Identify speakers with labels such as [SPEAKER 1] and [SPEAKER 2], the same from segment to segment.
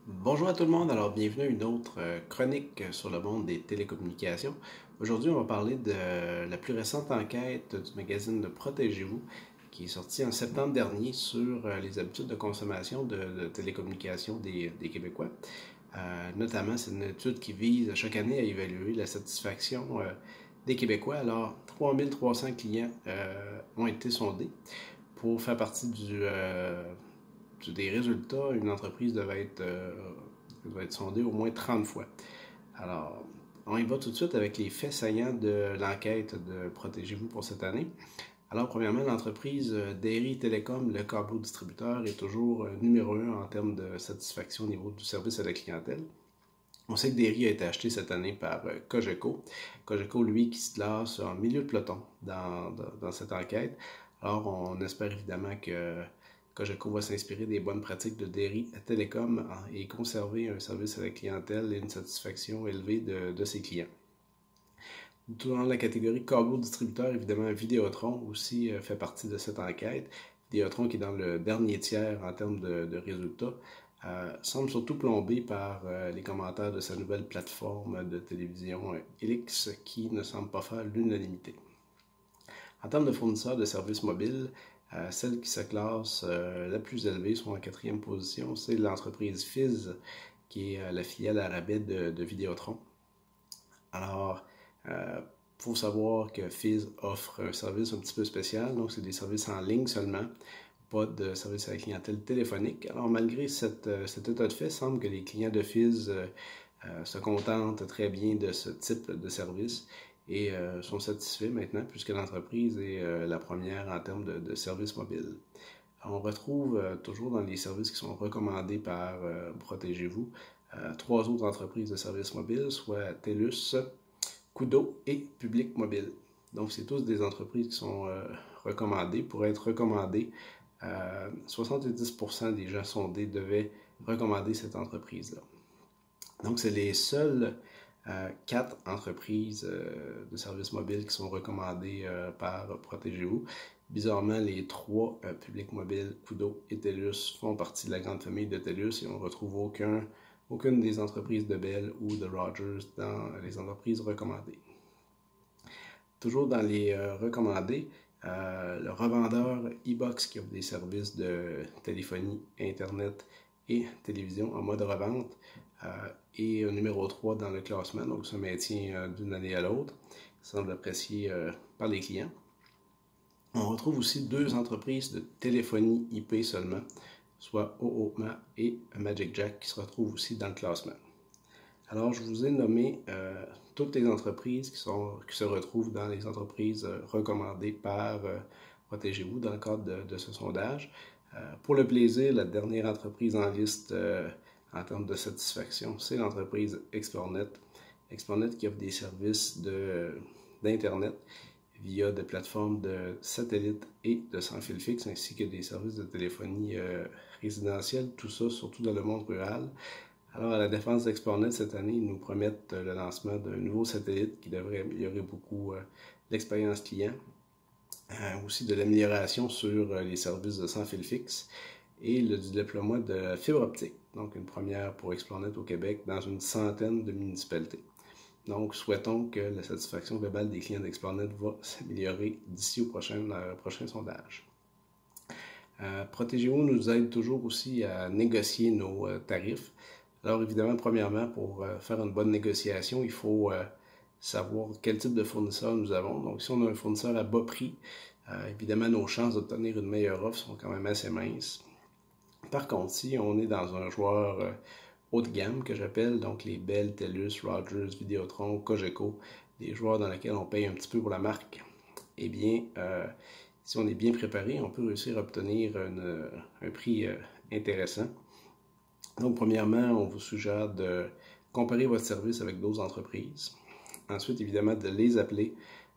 [SPEAKER 1] Bonjour à tout le monde, alors bienvenue à une autre chronique sur le monde des télécommunications. Aujourd'hui, on va parler de la plus récente enquête du magazine de Protégez-vous qui est sortie en septembre dernier sur les habitudes de consommation de télécommunications des Québécois. Notamment, c'est une étude qui vise chaque année à évaluer la satisfaction des Québécois. Alors, 3300 clients ont été sondés pour faire partie des résultats. Une entreprise devait être sondée au moins 30 fois. Alors, on y va tout de suite avec les faits saillants de l'enquête de Protégez-vous pour cette année. Alors, premièrement, l'entreprise Derry Télécom, le câble distributeur, est toujours numéro un en termes de satisfaction au niveau du service à la clientèle. On sait que Derry a été acheté cette année par Cogeco. Cogeco, lui, qui se classe en milieu de peloton dans cette enquête. Alors, on espère évidemment que Cogeco va s'inspirer des bonnes pratiques de Derry Télécom et conserver un service à la clientèle et une satisfaction élevée de ses clients. Dans la catégorie câble distributeur, évidemment, Vidéotron aussi fait partie de cette enquête. Vidéotron qui est dans le dernier tiers en termes de résultats. Semble surtout plombé par les commentaires de sa nouvelle plateforme de télévision Helix qui ne semble pas faire l'unanimité. En termes de fournisseurs de services mobiles, celle qui se classe la plus élevée, soit en quatrième position, c'est l'entreprise Fizz, qui est la filiale à rabais de Vidéotron. Alors, il faut savoir que Fizz offre un service un petit peu spécial, donc c'est des services en ligne seulement, pas de service à la clientèle téléphonique. Alors, malgré cet état de fait, il semble que les clients de Fizz se contentent très bien de ce type de service et sont satisfaits maintenant puisque l'entreprise est la première en termes de services mobiles. On retrouve toujours dans les services qui sont recommandés par Protégez-vous trois autres entreprises de services mobiles, soit TELUS, Koodo et Public Mobile. Donc, c'est tous des entreprises qui sont recommandées. Pour être recommandées, 70% des gens sondés devaient recommander cette entreprise-là. Donc, c'est les seules quatre entreprises de services mobiles qui sont recommandées par Protégez-vous. Bizarrement, les trois Public Mobile, Koodo et TELUS font partie de la grande famille de TELUS et on ne retrouve aucune des entreprises de Bell ou de Rogers dans les entreprises recommandées. Toujours dans les recommandés, le revendeur eBox qui offre des services de téléphonie, Internet et télévision en mode revente est numéro 3 dans le classement, donc se maintient d'une année à l'autre. Ça semble apprécié par les clients. On retrouve aussi deux entreprises de téléphonie IP seulement, soit OOMA et Magic Jack qui se retrouvent aussi dans le classement. Alors, je vous ai nommé toutes les entreprises qui se retrouvent dans les entreprises recommandées par Protégez-vous dans le cadre de ce sondage. Pour le plaisir, la dernière entreprise en liste en termes de satisfaction, c'est l'entreprise Xplornet. Xplornet qui offre des services d'Internet via des plateformes de satellite et de sans fil fixe, ainsi que des services de téléphonie résidentielle, tout ça surtout dans le monde rural. Alors, à la défense d'Xplornet, cette année, ils nous promettent le lancement d'un nouveau satellite qui devrait améliorer beaucoup l'expérience client. Aussi de l'amélioration sur les services de sans fil fixe et du déploiement de fibre optique. Donc, une première pour Xplornet au Québec dans une centaine de municipalités. Donc, souhaitons que la satisfaction globale des clients d'Xplornet va s'améliorer d'ici au prochain sondage. Protégez-vous nous aide toujours aussi à négocier nos tarifs. Alors évidemment, premièrement, pour faire une bonne négociation, il faut savoir quel type de fournisseur nous avons. Donc si on a un fournisseur à bas prix, évidemment, nos chances d'obtenir une meilleure offre sont quand même assez minces. Par contre, si on est dans un joueur haut de gamme que j'appelle, donc les Bell, TELUS, Rogers, Vidéotron, Cogeco, des joueurs dans lesquels on paye un petit peu pour la marque, eh bien, si on est bien préparé, on peut réussir à obtenir un prix intéressant. Donc, premièrement, on vous suggère de comparer votre service avec d'autres entreprises. Ensuite, évidemment, de les appeler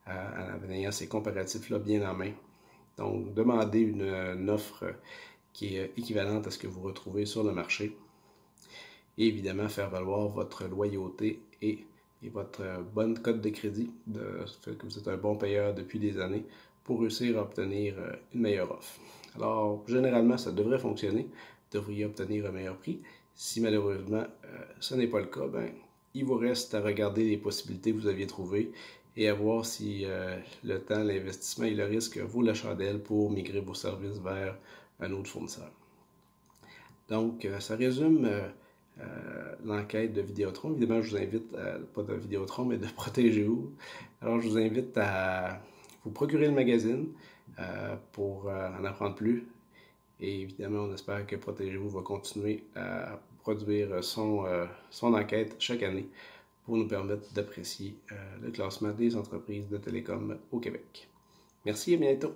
[SPEAKER 1] en ayant ces comparatifs-là bien en main. Donc, demandez une offre qui est équivalente à ce que vous retrouvez sur le marché. Et évidemment, faire valoir votre loyauté et votre bonne cote de crédit, de fait que vous êtes un bon payeur depuis des années, pour réussir à obtenir une meilleure offre. Alors, généralement, ça devrait fonctionner. devriez obtenir un meilleur prix. Si malheureusement ce n'est pas le cas, ben, il vous reste à regarder les possibilités que vous aviez trouvées et à voir si le temps, l'investissement et le risque vaut la chandelle pour migrer vos services vers un autre fournisseur. Donc, ça résume l'enquête de Vidéotron. Évidemment, je vous invite, pas de Vidéotron, mais de Protégez-vous. Alors, je vous invite à vous procurer le magazine pour en apprendre plus. Et évidemment, on espère que Protégez-vous va continuer à produire son enquête chaque année pour nous permettre d'apprécier le classement des entreprises de télécom au Québec. Merci et à bientôt!